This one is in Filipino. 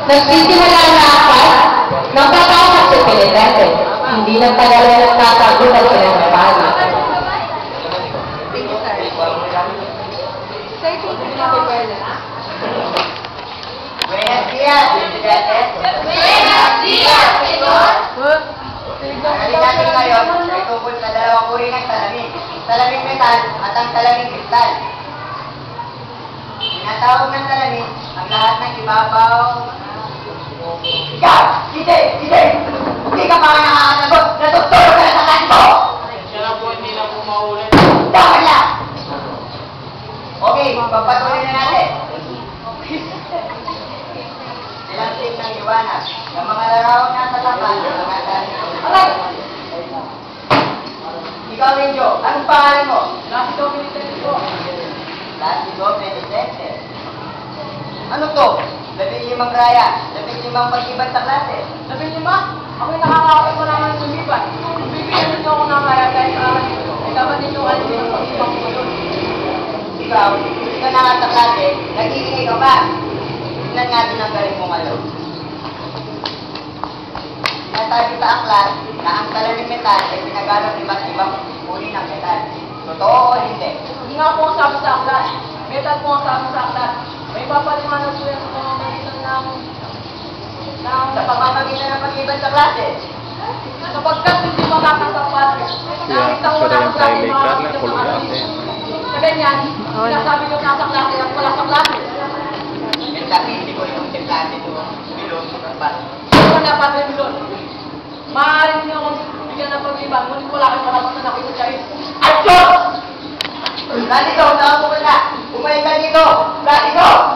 Nagsisimula na ako ng papasok sa Pilipinas. Hindi nang tagalan at tatagod ang pinagpapali. Buenos días, estudiantes. Buenos días, señor. Narinig natin ngayon ay tungkol sa dalawang uri ng salamin. Salamin metal at ang salamin kristal. Tinatawag ng salamin ang lahat ng ibabaw. Ikaw! Hindi ka pa nakakanagot! Natutulog ka na sa kanto! Siya na po, hindi na po maulit. Tama lang! Okay, pagpatuloy na natin. Silang ting ng liwanag. Yung mga larawang nasa laban, mga dahil. Aray! Ikaw, Renjo, anong pangalan mo? Last Dominican po. Lasigo Benitente. Ano to? 15 raya, 15 pag-ibad sa klase. 15? Ako'y nakakakit mo naman ng sumibat. Bibigyan ninyo ako ng kaya dahil sa akin. Dapat ninyo alam yung pag-ibang ko yun. Ikaw, hindi ka na nga sa klase, nag-iingay ka pa. Tignan natin ang galing mo ngayon. Sinasabi sa aklat na ang salamin metal ay pinagamit iba't ibang uri ng metal. Totoo o hindi? Hindi nga po ang sabi sa aklat. Metal po ang sabi sa aklat. May papaliwanag po yan sa pamamagitan Sa pamamagitan ng pag-ibad sa klase. sapagkat hindi makakasapat ng isang walang klase makakapit sa klase. Sa ganyan, sinasabi ko nasa klase at wala sa klase. Yung sabi, hindi ko yung klase doon. Bilog, ba? Kung dapat may milon, maaaring niyo akong bigyan ng pag-ibang, ngunit wala kayong karapatan ako yung sa'yo. Action! Latigo, saan mo ka na? Bumalik ka dito! Latigo!